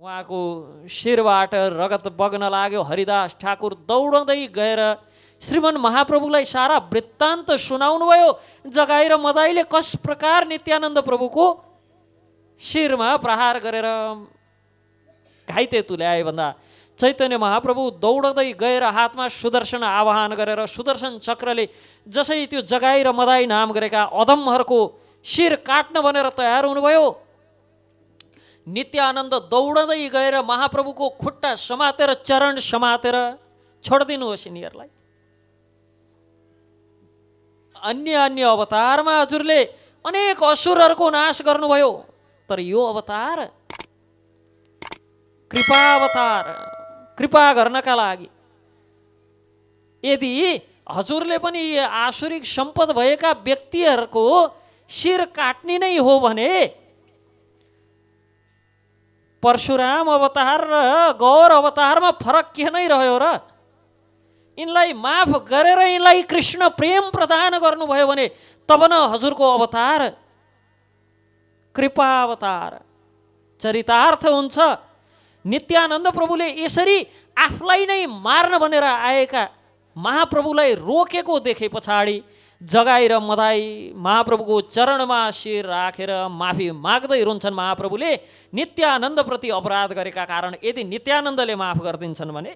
उहाँको शिरबाट रगत बग्न लाग्यो। हरिदास ठाकुर दौडँदै गएर श्रीमन महाप्रभुलाई सारा वृत्तान्त सुनाउनु भयो। जगाई र मदाईले कस प्रकार नित्यानन्द प्रभुको शिरमा प्रहार गरेर घाइते तुल्याए भन्दा चैतन्य महाप्रभु दौडँदै गएर हातमा सुदर्शन आवाहन गरेर सुदर्शन चक्रले जसै त्यो जगाई र मदाई नाम गरेका अधमहरूको शिर काट्न भनेर तयार हुनुभयो। नित्यानन्द दौडँदै गएर महाप्रभुको खुट्टा समातेर चरण समातेर छोडिदिनुहोस् यिनीहरूलाई। अन्य अन्य अवतारमा हजुरले अनेक असुरहरूको नाश गर्नुभयो, तर यो अवतार कृपा अवतार, कृपा गर्नका लागि। यदि हजुरले पनि आसुरिक सम्पद भएका व्यक्तिहरूको शिर काट्ने नै हो भने परशुराम अवतार र गौर अवतारमा फरक के नै रह्यो र? यिनलाई माफ गरेर यिनलाई कृष्ण प्रेम प्रदान गर्नुभयो भने तब न हजुरको अवतार कृपा अवतार चरितार्थ हुन्छ। नित्यानन्द प्रभुले यसरी आफूलाई नै मार्न भनेर आएका महाप्रभुलाई रोकेको देखे पछाडि जगाई र मदाई महाप्रभुको चरणमा शिर राखेर माफी माग्दै रुन्छन्। महाप्रभुले नित्यानन्दप्रति अपराध गरेका कारण यदि नित्यानन्दले माफ गरिदिन्छन् भने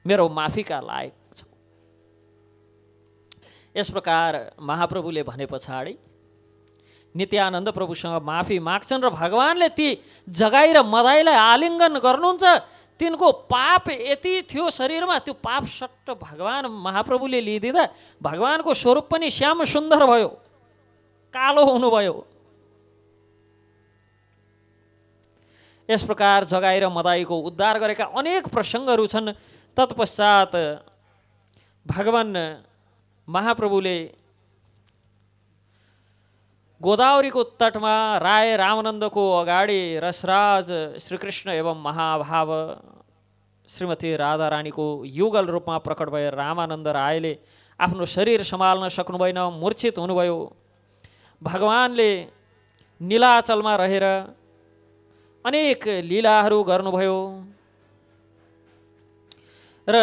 मेरो माफीका लायक छ। यस प्रकार महाप्रभुले भने पछाडि नित्यानन्द प्रभुसँग माफी माग्छन् र भगवानले ती जगाई र मदाईलाई आलिङ्गन गर्नुहुन्छ। तिनको पाप यति थियो शरीरमा, त्यो पाप सट्ट भगवान महाप्रभुले लिइदिँदा भगवानको स्वरूप पनि श्याम सुन्दर भयो, कालो हुनुभयो। यस प्रकार जगाई र मदाईको उद्धार गरेका अनेक प्रसङ्गहरू छन्। तत्पश्चात भगवान महाप्रभुले गोदावरीको तटमा राय रामानन्दको अगाडि रसराज श्रीकृष्ण एवं महाभाव श्रीमती राधारानीको युगल रूपमा प्रकट भए रामानन्द रायले आफ्नो शरीर सम्हाल्न सक्नु भएन, मूर्छित हुनुभयो। भगवानले नीलाचलमा रहेर अनेक लीलाहरू गर्नुभयो र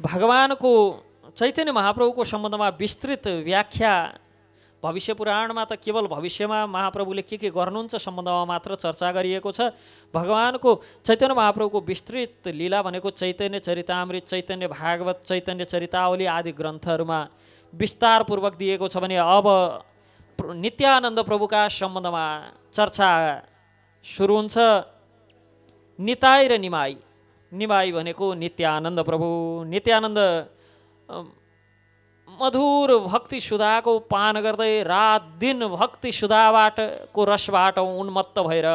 भगवानको चैतन्य महाप्रभुको सम्बन्धमा विस्तृत व्याख्या भविष्य पुराणमा त केवल भविष्यमा महाप्रभुले के गर्नुहुन्छ सम्बन्धमा मात्र चर्चा गरिएको छ। भगवानको चैतन्य महाप्रभुको विस्तृत लीला भनेको चैतन्य चरितामृत, चैतन्य भागवत, चैतन्य चरितावली आदि ग्रन्थहरूमा विस्तारपूर्वक दिएको छ भने अब नित्यानन्द प्रभुका सम्बन्धमा चर्चा सुरु हुन्छ। निताई र निमाई, निमाई भनेको नित्यानन्द प्रभु। नित्यानन्द मधुर भक्ति सुधाको पान गर्दै रात दिन भक्ति सुधाबाट को रसबाट उन्मत्त भएर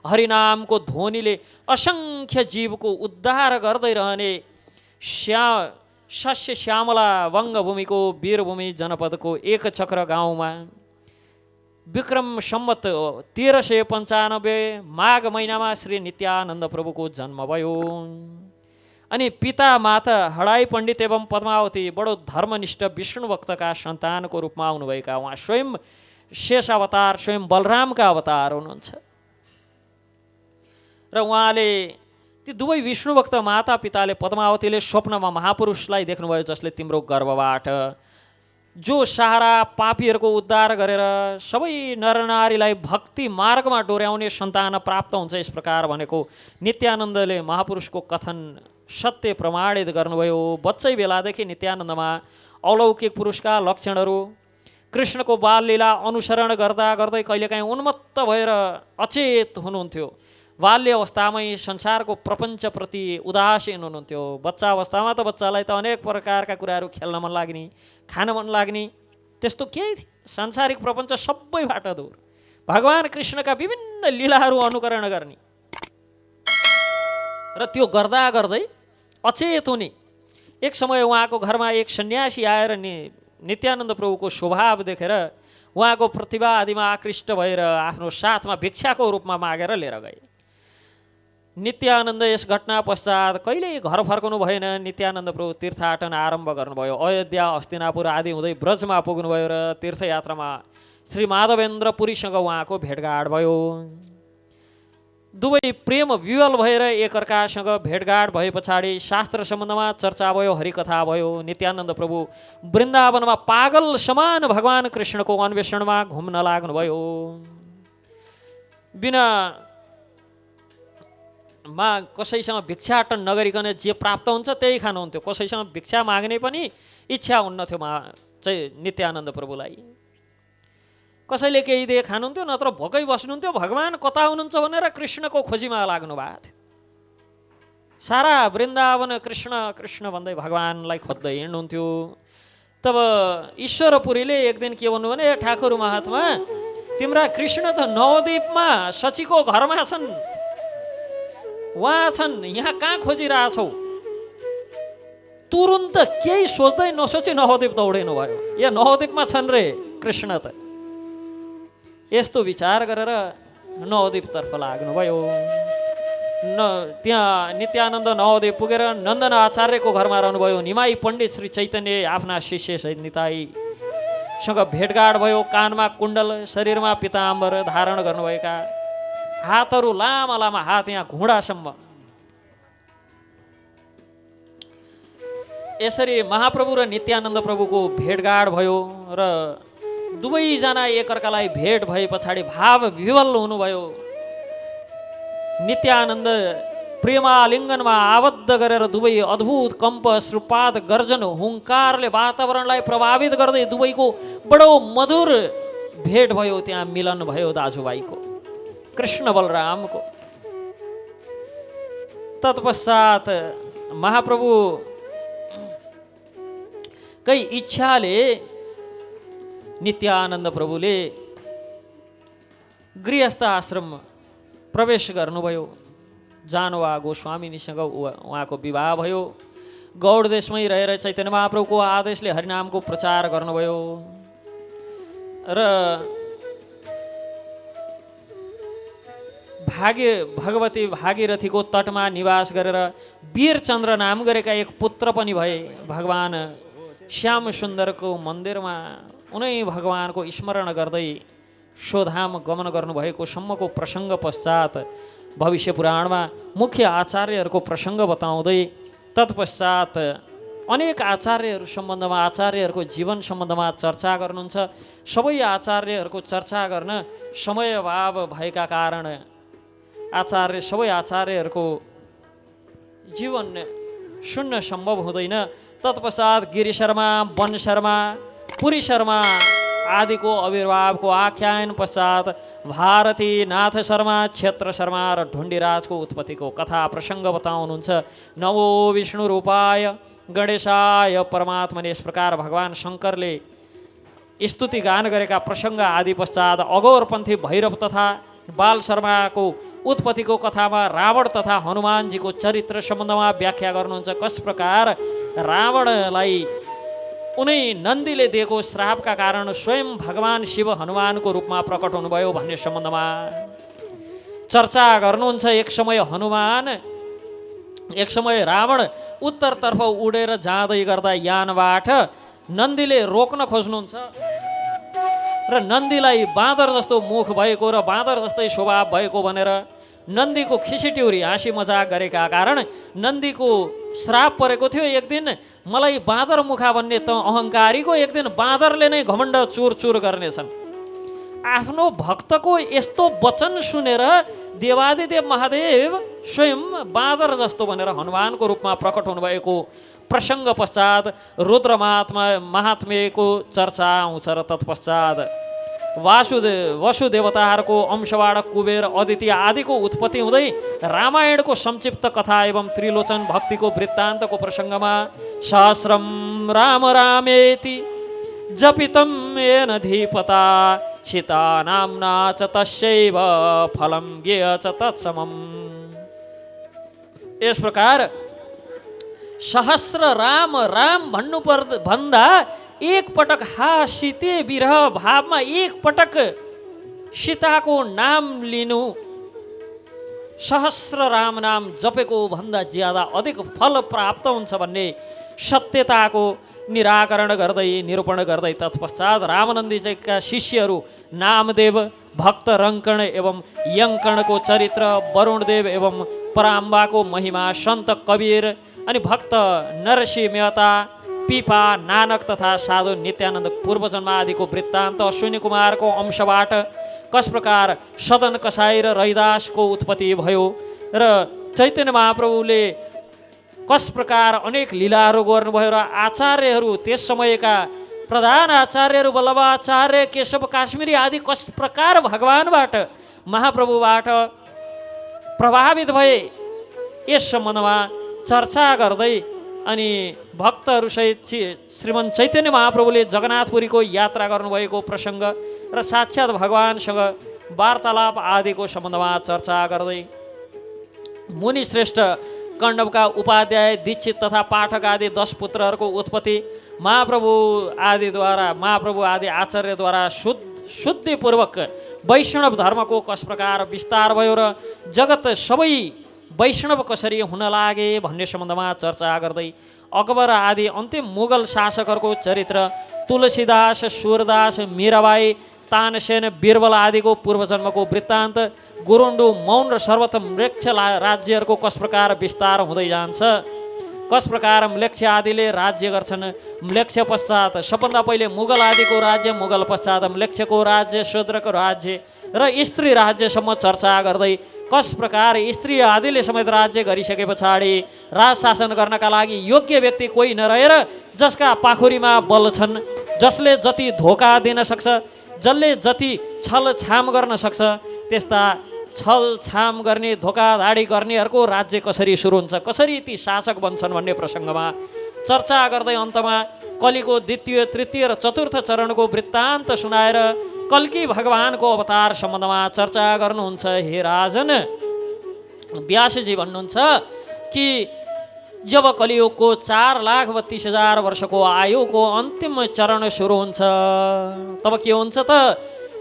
हरिनामको ध्वनिले असङ्ख्य जीवको उद्धार गर्दै रहने सस्य श्यामला वङ्गभूमिको वीरभूमि जनपदको एक चक्र गाउँमा विक्रम सम्मत 1395 माघ महिनामा श्री नित्यानन्द प्रभुको जन्म भयो। अनि पिता माता हडाई पण्डित एवं पद्मावती बडो धर्मनिष्ठ विष्णु भक्तका सन्तानको रूपमा आउनुभएका उहाँ स्वयं शेष अवतार, स्वयं बलरामका अवतार हुनुहुन्छ। र उहाँले ती दुवै विष्णु भक्त माता पिताले पद्मावतीले स्वप्नमा महापुरुषलाई देख्नुभयो जसले तिम्रो गर्भबाट जो सारा पापीहरूको उद्धार गरेर सबै नरनारीलाई भक्ति मार्गमा डोर्याउने सन्तान प्राप्त हुन्छ। यस प्रकार भनेको नित्यानन्दले महापुरुषको कथन सत्य प्रमाणित गर्नुभयो। बच्चै बेलादेखि नित्यानन्दमा अलौकिक पुरुषका लक्षणहरू, कृष्णको बाललीला अनुसरण गर्दा गर्दै कहिलेकाहीँ उन्मत्त भएर अचेत हुनुहुन्थ्यो। बाल्य अवस्थामै संसारको प्रपञ्चप्रति उदासीन हुनुहुन्थ्यो। बच्चा अवस्थामा त बच्चालाई त अनेक प्रकारका कुराहरू खेल्न मन लाग्ने, खान मन लाग्ने, त्यस्तो केही थिएन। सांसारिक प्रपञ्च सबैबाट दूर भगवान कृष्णका विभिन्न लीलाहरू अनुकरण गर्ने र त्यो गर्दा गर्दै अचेत हुने। एक समय उहाँको घरमा एक सन्यासी आएर नित्यानन्द प्रभुको स्वभाव देखेर उहाँको प्रतिभा आदिमा आकृष्ट भएर आफ्नो साथमा भिक्षाको रूपमा मागेर लिएर गए। नित्यानन्द यस घटना पश्चात कहिल्यै घर फर्कनु भएन। नित्यानन्द प्रभु तीर्थाटन आरम्भ गर्नुभयो। अयोध्या, हस्तिनापुर आदि हुँदै ब्रजमा पुग्नुभयो र तीर्थयात्रामा श्री माधवेन्द्र पुरीसँग उहाँको भेटघाट भयो। दुवै प्रेम विवल भएर एकअर्कासँग भेटघाट भए पछाडि शास्त्र सम्बन्धमा चर्चा भयो, हरिकथा भयो। नित्यानन्द प्रभु वृन्दावनमा पागल समान भगवान कृष्णको अन्वेषणमा घुम्न लाग्नुभयो। बिना कसैसँग भिक्षाटन नगरिकन जे प्राप्त हुन्छ त्यही खानुहुन्थ्यो। कसैसँग भिक्षा माग्ने पनि इच्छा हुन्न थियो चाहिँ नित्यानन्द प्रभुलाई। कसैले केही दिए खानुहुन्थ्यो, नत्र भोकै बस्नुहुन्थ्यो। भगवान कता हुनुहुन्छ भनेर कृष्णको खोजीमा लाग्नु भएको थियो। सारा वृन्दावन कृष्ण कृष्ण भन्दै भगवानलाई खोज्दै हिँड्नुहुन्थ्यो। तब ईश्वरपुरीले एक दिन के भन्नु भने, ठाकुर महात्मा, तिम्रा कृष्ण त नवद्वीपमा शचीको घरमा छन्, उहाँ छन्, यहाँ कहाँ खोजिरहेछौ? तुरुन्त केही सोच्दै नसोची नवद्वीप दौडिनु भयो। या नवद्वीपमा छन् रे कृष्ण त। यस्तो विचार गरेर नवद्वीपतर्फ लाग्नुभयो। त्यहाँ नित्यानन्द नवद्वीप पुगेर नन्दन आचार्यको घरमा रहनुभयो। निमाई पण्डित श्री चैतन्य आफ्ना शिष्य सहित निताईसँग भेटघाट भयो। कानमा कुण्डल, शरीरमा पीताम्बर धारण गर्नुभएका, हातहरू लामा लामा, हात यहाँ घुँडासम्म। यसरी महाप्रभु र नित्यानन्द प्रभुको भेटघाट भयो र दुवैजना एकअर्कालाई भेट भए पछाडि भाव विह्वल हुनुभयो। नित्यानन्द प्रेमालिङ्गनमा आबद्ध गरेर दुवै अद्भुत कम्प, श्रुपाद, गर्जन, हुङ्कारले वातावरणलाई प्रभावित गर्दै दुवैको बडो मधुर भेट भयो। त्यहाँ मिलन भयो दाजुभाइको, कृष्ण बलरामको। तत्पश्चात महाप्रभु कै इच्छाले नित्यानन्द प्रभुले गृहस्थ आश्रम प्रवेश गर्नुभयो। जानुवा गोस्वामिनीसँग उहाँको विवाह भयो। गौड देशमै रहेर चैतन्य महाप्रभुको आदेशले हरिनामको प्रचार गर्नुभयो र भगवती भागीरथीको तटमा निवास गरेर वीरचन्द्र नाम गरेका एक पुत्र पनि भए। भगवान श्याम सुन्दरको मन्दिरमा उनै भगवानको स्मरण गर्दै स्वधाम गमन गर्नुभएको सम्मको प्रसङ्ग पश्चात भविष्य पुराणमा मुख्य आचार्यहरूको प्रसङ्ग बताउँदै तत्पश्चात अनेक आचार्यहरू सम्बन्धमा, आचार्यहरूको जीवन सम्बन्धमा चर्चा गर्नुहुन्छ। सबै आचार्यहरूको चर्चा गर्न समय अभाव भएका कारण सबै आचार्यहरूको जीवन सुन्न सम्भव हुँदैन। तत्पश्चात गिरी शर्मा, वन शर्मा, पुरी शर्मा आदिको आविर्भावको आख्यान पश्चात भारती, नाथ शर्मा, क्षेत्र शर्मा र ढुण्डीराजको उत्पत्तिको कथा प्रसङ्ग बताउनुहुन्छ। नमो विष्णु रूपाय गणेशाय परमात्मने, यस प्रकार भगवान शङ्करले स्तुति गान गरेका प्रसङ्ग आदि पश्चात अघोरपन्थी भैरव तथा बाल शर्माको उत्पत्तिको कथामा रावण तथा हनुमानजीको चरित्र सम्बन्धमा व्याख्या गर्नुहुन्छ। कस प्रकार रावणलाई उनै नन्दीले दिएको श्रापका कारण स्वयं भगवान शिव हनुमानको रूपमा प्रकट हुनुभयो भन्ने सम्बन्धमा चर्चा गर्नुहुन्छ। एक समय रावण उत्तरतर्फ उडेर जाँदै गर्दा यानबाट नन्दीले रोक्न खोज्नुहुन्छ र नन्दीलाई बाँदर जस्तो मुख भएको र बाँदर जस्तै स्वभाव भएको भनेर नन्दीको खिसिट्युरी हाँसी मजाक गरेका कारण नन्दीको श्राप परेको थियो। एक दिन मलाई बाँदर मुखा भन्ने त अहङ्कारीको, एक दिन बाँदरले नै घमण्ड चुर गर्नेछन्। आफ्नो भक्तको यस्तो वचन सुनेर देवादिदेव महादेव स्वयं बाँदर जस्तो भनेर हनुमानको रूपमा प्रकट हुनुभएको प्रसङ्ग पश्चात रुद्र महात्म्यको चर्चा आउँछ र तत्पश्चात वसुदेवताहरूको अंशबाट कुबेर, अदिति आदिको उत्पत्ति हुँदै रामायणको संक्षिप्त कथा एवं त्रिलोचन भक्तिको वृत्तान्तको प्रसङ्गमा सहस्रम राम रामेति जपितं येन धीपता सीता नाम्ना च तस्यैव फलं ज्ञेय च तत्समम्। यस प्रकार सहस्र राम राम भन्दा एक पटक सीते विरह भावमा एक पटक सीताको नाम लिनु सहस्र राम नाम जपेको भन्दा ज्यादा अधिक फल प्राप्त हुन्छ भन्ने सत्यताको निराकरण गर्दै निरूपण गर्दै तत्पश्चात रामनन्दीजीका शिष्यहरू नामदेव, भक्त रङ्कण एवं यङ्कणको चरित्र, वरुणदेव एवं पराम्बाको महिमा, सन्त कबीर अनि भक्त नरसिंह मेहता, पिपा नानक तथा साधु नित्यानन्द पूर्वजन्म आदिको वृत्तान्त, अश्विनी कुमारको अंशबाट कस प्रकार सदन कसाई र रैदासको उत्पत्ति भयो र चैतन्य महाप्रभुले कस प्रकार अनेक लीलाहरू गर्नुभयो र आचार्यहरू त्यस समयका प्रधान आचार्यहरू वल्लभाचार्य, केशव काश्मीरी आदि कस प्रकार भगवानबाट महाप्रभुबाट प्रभावित भए यस सम्बन्धमा चर्चा गर्दै अनि भक्तहरूसहित श्रीमन् चैतन्य महाप्रभुले जगन्नाथपुरीको यात्रा गर्नुभएको प्रसङ्ग र साक्षात् भगवानसँग वार्तालाप आदिको सम्बन्धमा चर्चा गर्दै मुनि श्रेष्ठ कण्डवका उपाध्याय, दीक्षित तथा पाठक आदि 10 पुत्रहरूको उत्पत्ति, महाप्रभु आदि आचार्यद्वारा शुद्धिपूर्वक वैष्णव धर्मको कस प्रकार विस्तार भयो र जगत सबै वैष्णव कसरी हुन लागे भन्ने सम्बन्धमा चर्चा गर्दै अकबर आदि अन्तिम मुगल शासकहरूको चरित्र, तुलसीदास, सूरदास, मीराबाई, तानसेन, बिरबल आदिको पूर्वजन्मको वृत्तान्त, गुरुण्डु, मौन र सर्वोत्तम म्लेच्छ राज्यहरूको कस प्रकार विस्तार हुँदै जान्छ। कस प्रकार म्लेच्छ आदिले राज्य गर्छन्। म्लेच्छ पश्चात सबभन्दा पहिले मुगल आदिको राज्य, मुगल पश्चात म्लेच्छको राज्य, शूद्रको राज्य र स्त्री राज्यसम्म चर्चा गर्दै कस प्रकार स्त्री आदिले समेत राज्य गरिसके पछाडि राज शासन गर्नका लागि योग्य व्यक्ति कोही नरहेर जसका पाखुरीमा बल छन्, जसले जति धोका दिन सक्छ, जसले जति छलछाम गर्न सक्छ, त्यस्ता छलछाम गर्ने, धोकाधाडी गर्नेहरूको राज्य कसरी सुरु हुन्छ, कसरी ती शासक बन्छन् भन्ने प्रसङ्गमा चर्चा गर्दै अन्तमा कलिको द्वितीय, तृतीय र चतुर्थ चरणको वृत्तान्त सुनाएर कल्की भगवानको अवतार सम्बन्धमा चर्चा गर्नुहुन्छ। हे राजन, व्यासजी भन्नुहुन्छ कि जब कलियुगको 4,32,000 वर्षको आयुको अन्तिम चरण सुरु हुन्छ तब के हुन्छ त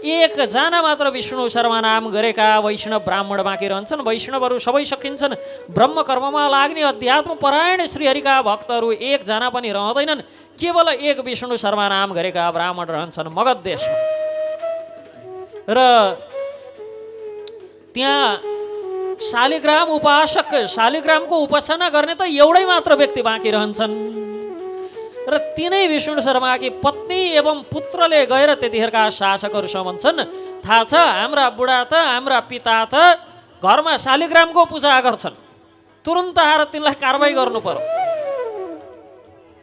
एकजना मात्र विष्णु शर्मा नाम गरेका वैष्णव ब्राह्मण बाँकी रहन्छन्। वैष्णवहरू सबै सकिन्छन्। ब्रह्म कर्ममा लाग्ने अध्यात्म परायण श्रीहरिका भक्तहरू एकजना पनि रहँदैनन्। केवल एक विष्णु शर्मा नाम गरेका ब्राह्मण रहन्छन् मगध देशमा। र त्यहाँ शालिग्राम उपासक, शालिग्रामको उपासना गर्ने त एउटै मात्र व्यक्ति बाँकी रहन्छन् र तिनै विष्णु शर्माकी पत्नी एवं पुत्रले गएर त्यतिखेरका शासकहरूसँग भन्छन्, थाहा छ हाम्रा बुढा त, हाम्रा पिता त घरमा शालिग्रामको पूजा गर्छन्, तुरुन्त आएर तिनलाई कारवाही गर्नु पर्यो।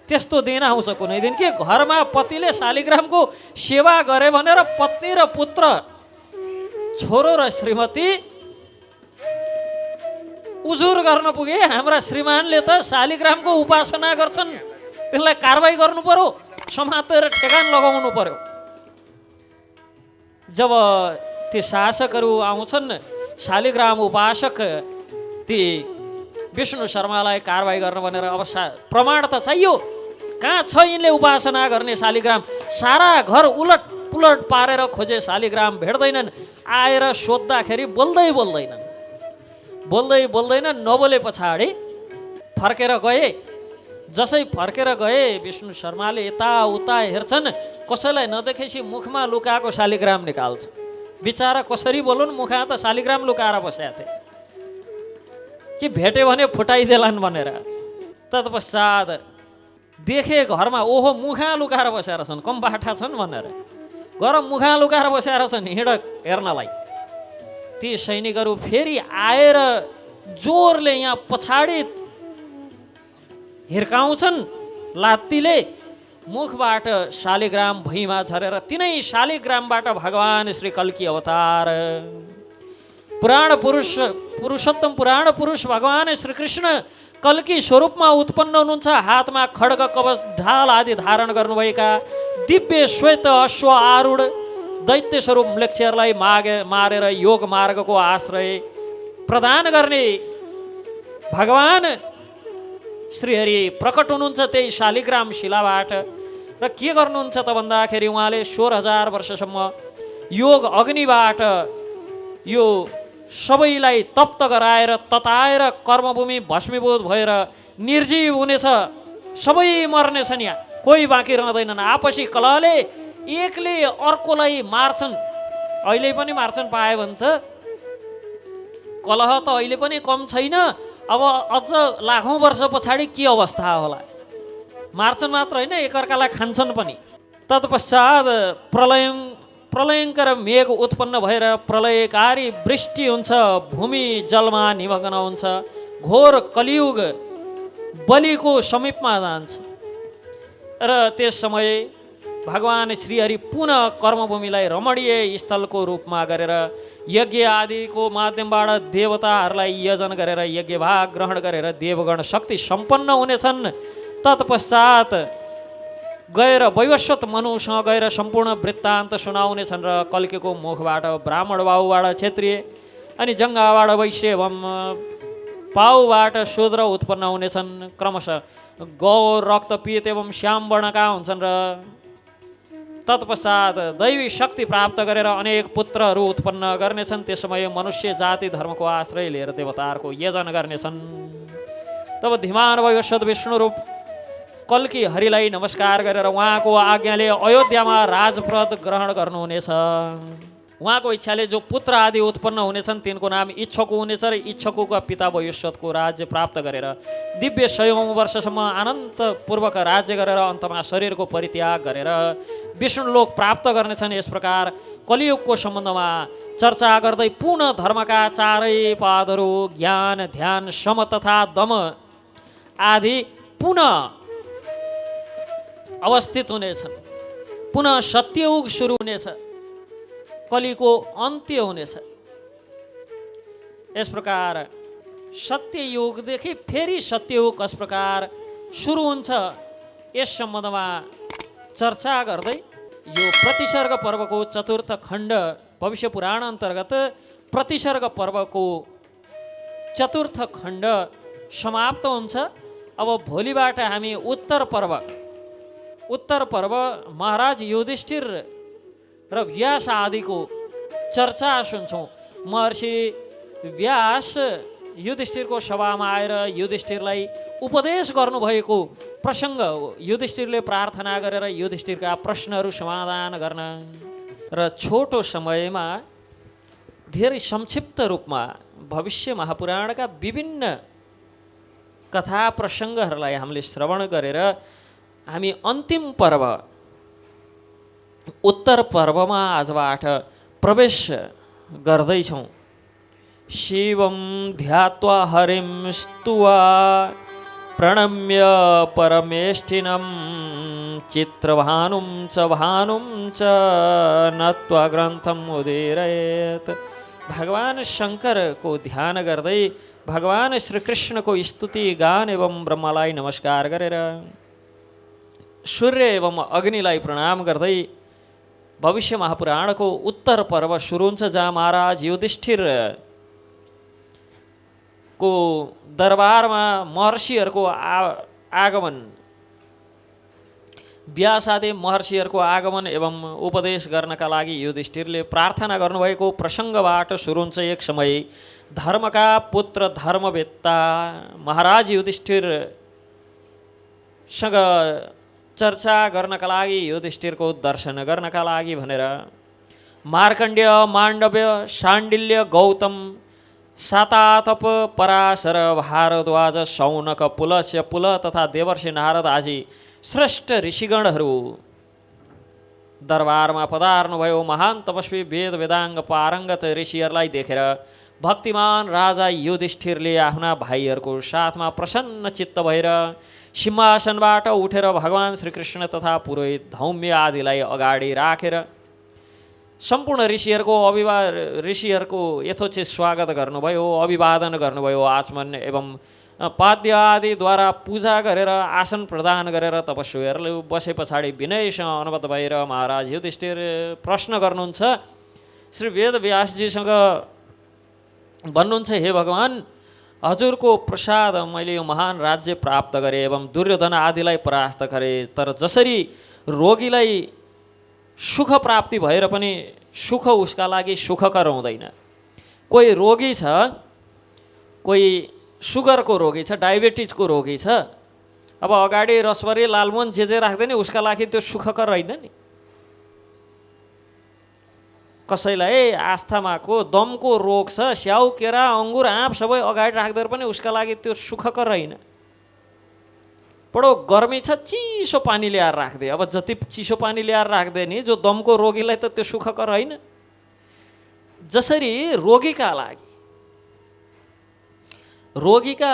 त्यस्तो दिन आउँछ कुनै दिन कि घरमा पतिले शालिग्रामको सेवा गरे भनेर पत्नी र पुत्र, छोरो र श्रीमती उजुर गर्न पुगे, हाम्रा श्रीमानले त शालिग्रामको उपासना गर्छन्, तिनलाई कारवाही गर्नु पर्यो, समातेर ठेगान लगाउनु पर्यो। जब ती शासकहरू आउँछन्, शालिग्राम उपासक ती विष्णु शर्मालाई कारवाही गर्न भनेर अब प्रमाण त चाहियो, कहाँ छ यिनले उपासना गर्ने शालिग्राम? सारा घर उलट पुलट पारेर खोजे, शालिग्राम भेट्दैनन्। आएर सोद्धाखेरि बोल्दैनन्। नबोले पछाडि फर्केर गए। जसै फर्केर गए विष्णु शर्माले यताउता हेर्छन्, कसैलाई नदेखेपछि मुखमा लुकाएको शालिग्राम निकाल्छ। बिचारा कसरी बोलुन्, मुखमा त शालिग्राम लुकाएर बसेका थिए कि भेट्यो भने फुटाइदेलान् भनेर। तत्पश्चात देखे घरमा, ओहो मुखा लुकाएर बसेर छन्, कम बाठा छन् भनेर गएर मुखा लुकाएर बसेर छन् हिँड हेर्नलाई। ती सैनिकहरू फेरि आएर जोरले यहाँ पछाडि हिर्काउँछन् लात्तीले, मुखबाट शालिग्राम भुइँमा झरेर तिनै शालिग्रामबाट भगवान श्री कल्की अवतार पुराण पुरुष, पुरुषोत्तम पुराण पुरुष भगवान श्रीकृष्ण कल्की स्वरूपमा उत्पन्न हुनुहुन्छ। हातमा खड्ग, कवच, ढाल आदि धारण गर्नुभएका दिव्य श्वेत अश्व आरूढ दैत्य स्वरूप म्लेच्छहरूलाई मारेर योग मार्गको आश्रय प्रदान गर्ने भगवान श्रीहरि प्रकट हुनुहुन्छ त्यही शालिग्राम शिलाबाट। र के गर्नुहुन्छ त भन्दाखेरि उहाँले 16,000 वर्षसम्म योग अग्निबाट यो सबैलाई तप्त गराएर तताएर कर्मभूमि भस्मीभूत भएर निर्जीव हुनेछ। सबै मर्नेछन्, यहाँ कोही बाँकी रहँदैनन्। आपसी कलहले एकले अर्कोलाई मार्छन्। अहिले पनि मार्छन् पायो भने त कलह त अहिले पनि कम छैन। अब अझ लाखौँ वर्ष पछाडि के अवस्था होला। मार्छन् मात्र होइन, एकअर्कालाई खान्छन् पनि। तत्पश्चात प्रलयङ्कर मेघ उत्पन्न भएर प्रलयकारी वृष्टि हुन्छ, भूमि जलमा निमग्न हुन्छ, घोर कलियुग बलिको समीपमा जान्छ। र त्यस समय भगवान् श्रीहरि पुनः कर्मभूमिलाई रमणीय स्थलको रूपमा गरेर यज्ञ आदिको माध्यमबाट देवताहरूलाई यजन गरेर यज्ञभाग ग्रहण गरेर देवगण शक्ति सम्पन्न हुनेछन्। तत्पश्चात गएर वैवस्वत मनुसँग गएर सम्पूर्ण वृत्तान्त सुनाउनेछन् र कल्कीको मुखबाट ब्राह्मण बाहुबाट क्षत्रिय अनि जङ्गाबाट वैश्य एवं पाउबाट शूद्र उत्पन्न हुनेछन्। क्रमशः गौर रक्तपीत एवं श्याम वर्णका हुन्छन् र तत्पश्चात दैवी शक्ति प्राप्त गरेर अनेक पुत्रहरू उत्पन्न गर्नेछन्। त्यस समय मनुष्य जाति धर्मको आश्रय लिएर देवताहरूको यजन गर्नेछन्। तब धीमान वैवस्वत विष्णु रूप कल्की हरिलाई नमस्कार गरेर उहाँको आज्ञाले अयोध्यामा राजपद ग्रहण गर्नुहुनेछ। उहाँको इच्छाले जो पुत्र आदि उत्पन्न हुनेछन् तिनको नाम इच्छकु हुनेछ र इच्छकुका पिता वैवस्वतको राज्य प्राप्त गरेर दिव्य 100औं वर्षसम्म आनन्दपूर्वक राज्य गरेर अन्तमा शरीरको परित्याग गरेर विष्णुलोक प्राप्त गर्नेछन्। यस प्रकार कलियुगको सम्बन्धमा चर्चा गर्दै पुनः धर्मका चारै पादहरू ज्ञान ध्यान सम तथा दम आदि पुनः अवस्थित हुनेछन्। पुनः सत्ययुग सुरु हुनेछ, कलिको अन्त्य हुनेछ। यस प्रकार सत्ययुगदेखि फेरि सत्ययुग कस प्रकार सुरु हुन्छ यस सम्बन्धमा चर्चा गर्दै यो प्रतिसर्ग पर्वको चतुर्थ खण्ड भविष्य पुराण अन्तर्गत प्रतिसर्ग पर्वको चतुर्थ खण्ड समाप्त हुन्छ। अब भोलिबाट हामी उत्तर पर्व महाराज युधिष्ठिर र व्यास आदिको चर्चा सुन्छौँ। महर्षि व्यास युधिष्ठिरको सभामा आएर युधिष्ठिरलाई उपदेश गर्नुभएको प्रसङ्ग हो। युधिष्ठिरले प्रार्थना गरेर युधिष्ठिरका प्रश्नहरू समाधान गर्न र छोटो समयमा धेरै संक्षिप्त रूपमा भविष्य महापुराणका विभिन्न कथा प्रसङ्गहरूलाई हामीले श्रवण गरेर हामी अन्तिम पर्व उत्तर पर्वमा आजबाट प्रवेश गर्दैछौँ। शिवं ध्यात्वा हरिं स्तुवा प्रणम्य परमेष्ठिनं चित्रभानुं च नत्वा ग्रन्थम उदीरयेत्। भगवान शङ्करको ध्यान गर्दै भगवान श्रीकृष्णको स्तुति गान एवं ब्रह्मालाई नमस्कार गरेर सूर्य एवं अग्निलाई प्रणाम गर्दै भविष्य महापुराणको उत्तर पर्व सुरु हुन्छ, जहाँ महाराज युधिष्ठिरको दरबारमा महर्षिहरूको आगमन, व्यास आदि महर्षिहरूको आगमन एवं उपदेश गर्नका लागि युधिष्ठिरले प्रार्थना गर्नुभएको प्रसङ्गबाट सुरु हुन्छ। एक समय धर्मका पुत्र धर्मवेत्ता महाराज युधिष्ठिरसँग चर्चा गर्नका लागि युधिष्ठिरको दर्शन गर्नका लागि भनेर मार्कण्डेय माण्डव्य शाण्डिल्य गौतम सातातप पराशर भारद्वाज शौनक पुलस्य पुल तथा देवर्षि नारद आदि श्रेष्ठ ऋषिगणहरू दरबारमा पधार्नुभयो। महान तपस्वी वेद वेदाङ्ग पारङ्गत ऋषिहरूलाई देखेर भक्तिमान राजा युधिष्ठिरले आफ्ना भाइहरूको साथमा प्रसन्न चित्त भएर सिंहासनबाट उठेर भगवान श्रीकृष्ण तथा पुरोहित धौम्य आदिलाई अगाडि राखेर सम्पूर्ण ऋषिहरूको यथोचित स्वागत गर्नुभयो, अभिवादन गर्नुभयो। आचमन एवं पाद्य आदिद्वारा पूजा गरेर आसन प्रदान गरेर तपस्वीहरूले बसे पछाडि विनयसँग अनुबद्ध भएर महाराज युधिष्ठिर प्रश्न गर्नुहुन्छ। श्री वेद व्यासजीसँग भन्नुहुन्छ, हे भगवान, हजुरको प्रसाद मैले यो महान राज्य प्राप्त गरेँ एवं दुर्योधन आदिलाई परास्त गरेँ, तर जसरी रोगीलाई सुख प्राप्ति भएर पनि सुख उसका लागि सुखकर हुँदैन। कोही रोगी छ, कोही सुगरको रोगी छ, डायबिटिजको रोगी छ, अब अगाडि रसभरी लालमोहन जे राख्दैन उसका लागि त्यो सुखकर होइन नि। कसैलाई आस्थमाको दमको रोग छ, स्याउ केरा अङ्गुर आँप सबै अगाडि राख्दै पनि उसका लागि त्यो सुखकर होइन। बडो गर्मी छ, चिसो पानी ल्याएर राखिदिए। अब जति चिसो पानी ल्याएर राखिदिए नि जो दमको रोगीलाई त त्यो सुखकर होइन। जसरी रोगीका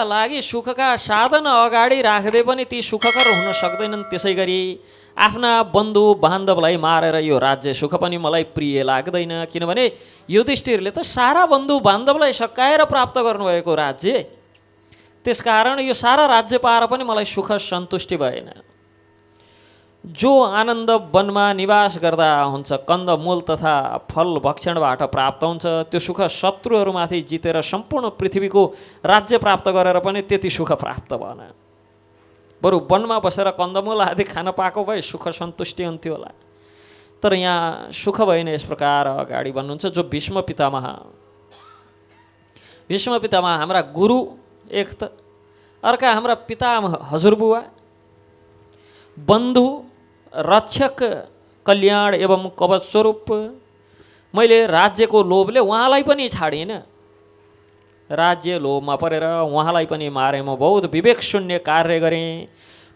लागि सुखका साधन अगाडि राख्दै पनि ती सुखकर हुन सक्दैनन्, त्यसै गरी आफ्ना बन्धु बान्धवलाई मारेर यो राज्य सुख पनि मलाई प्रिय लाग्दैन। किनभने युधिष्ठिरले त सारा बन्धु बान्धवलाई सकाएर प्राप्त गर्नुभएको राज्य, त्यसकारण यो सारा राज्य पाएर पनि मलाई सुख सन्तुष्टि भएन। जो आनन्द वनमा निवास गर्दा हुन्छ, कन्दमूल तथा फल भक्षणबाट प्राप्त हुन्छ, त्यो सुख शत्रुहरूमाथि जितेर सम्पूर्ण पृथ्वीको राज्य प्राप्त गरेर पनि त्यति सुख प्राप्त भएन। बरु वनमा बसेर कन्दमूल आदि खान पाएको भए सुख सन्तुष्टि हुन्थ्यो होला। तर यहाँ सुख भएन। यस प्रकार अगाडि भन्नुहुन्छ जो भीष्म पितामह हाम्रा गुरु एक त, अर्का हाम्रा पितामह हजुरबुवा, बन्धु रक्षक कल्याण एवं कवच स्वरूप। मैले राज्यको लोभले उहाँलाई पनि छाडिनँ, राज्य लोभमा परेर उहाँलाई पनि मारेँ। म बहुत विवेक शून्य कार्य गरेँ,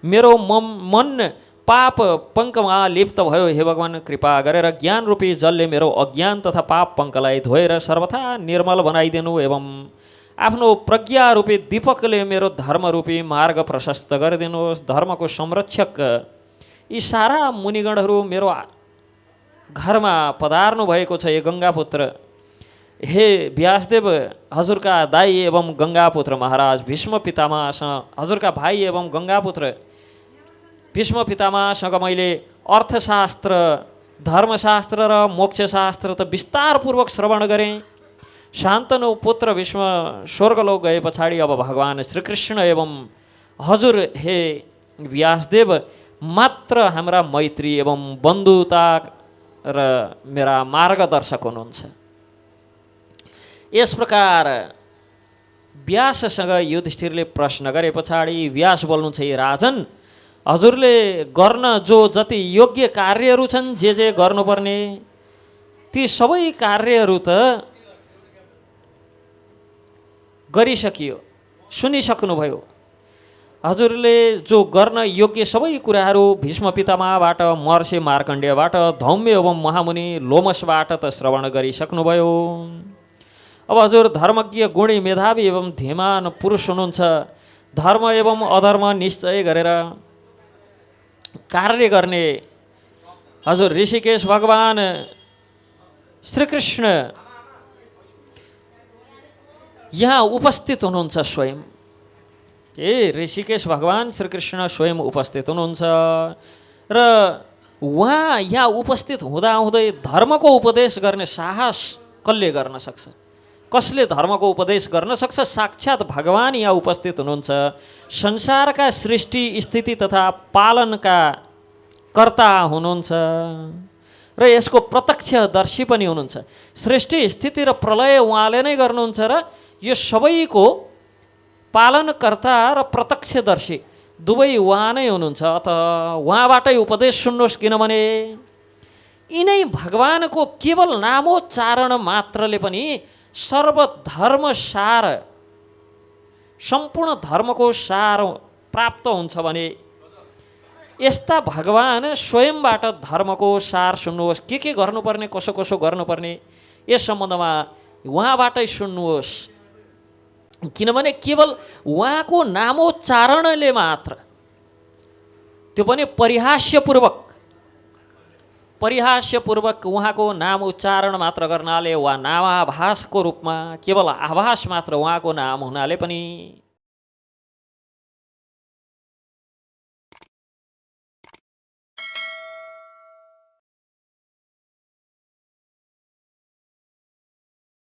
मेरो मन पाप पङ्कमा लिप्त भयो। हे भगवान्, कृपा गरेर ज्ञान रूपी जलले मेरो अज्ञान तथा पाप पङ्कलाई धोएर सर्वथा निर्मल बनाइदिनु एवं आफ्नो प्रज्ञा रूपी दीपकले मेरो धर्मरूपी मार्ग प्रशस्त गरिदिनुहोस्। धर्मको संरक्षक यी सारा मुनिगणहरू मेरो घरमा पधार्नु भएको छ। हे गङ्गापुत्र, हे व्यासदेव, हजुरका दाई एवं गङ्गापुत्र महाराज भीष्म पितामहसँग, हजुरका भाइ एवं गङ्गापुत्र भीष्म पितामहसँग मैले अर्थशास्त्र, धर्मशास्त्र र मोक्षशास्त्र त विस्तारपूर्वक श्रवण गरेँ। शान्तनु पुत्र भीष्म स्वर्गलोक गए पछाडि अब भगवान् श्रीकृष्ण एवं हजुर हे व्यासदेव मात्र हाम्रा मैत्री एवं बन्धुता र मेरा मार्गदर्शक हुनुहुन्छ। यस प्रकार व्याससँग युधिष्ठिरले प्रश्न गरे पछाडि व्यास बोल्नुहुन्छ, हे राजन, हजुरले गर्न जो जति योग्य कार्यहरू छन्, जे गर्नुपर्ने ती सबै कार्यहरू त गरिसकियो, सुनिसक्नुभयो। हजुरले जो गर्न योग्य सबै कुराहरू भीष्म पितामहबाट, महर्षि मार्कण्डेयबाट, धौम्य एवं महामुनि लोमसबाट त श्रवण गरिसक्नुभयो। अब हजुर धर्मज्ञ, गुणी, मेधावी एवं धीमान पुरुष हुनुहुन्छ। धर्म एवं अधर्म निश्चय गरेर कार्य गर्ने हजुर ऋषिकेश भगवान श्रीकृष्ण यहाँ उपस्थित हुनुहुन्छ स्वयं। ऋषिकेश भगवान श्रीकृष्ण स्वयं उपस्थित हुनुहुन्छ र उहाँ यहाँ उपस्थित हुँदाहुँदै धर्मको उपदेश गर्ने साहस कसले गर्न सक्छ? कसले धर्मको उपदेश गर्न सक्छ? साक्षात् भगवान यहाँ उपस्थित हुनुहुन्छ। संसारका सृष्टि स्थिति तथा पालनका कर्ता हुनुहुन्छ र यसको प्रत्यक्षदर्शी पनि हुनुहुन्छ। सृष्टि स्थिति र प्रलय उहाँले नै गर्नुहुन्छ र यो सबैको पालनकर्ता र प्रत्यक्षदर्शी दुवै उहाँ नै हुनुहुन्छ। अत उहाँबाटै उपदेश सुन्नुहोस्, किनभने यिनै भगवानको केवल नामोच्चारण मात्रले पनि सर्वधर्म सार, सम्पूर्ण धर्मको सार प्राप्त हुन्छ भने यस्ता भगवान स्वयंबाट धर्मको सार सुन्नुहोस्। के गर्नुपर्ने, कसो कसो गर्नुपर्ने यस सम्बन्धमा उहाँबाटै सुन्नुहोस्। किनभने केवल उहाँको नामोच्चारणले मात्र, त्यो पनि परिहास्यपूर्वक उहाँको नाम उच्चारण मात्र गर्नाले वा नामाभासको रूपमा केवल आभास मात्र उहाँको नाम हुनाले पनि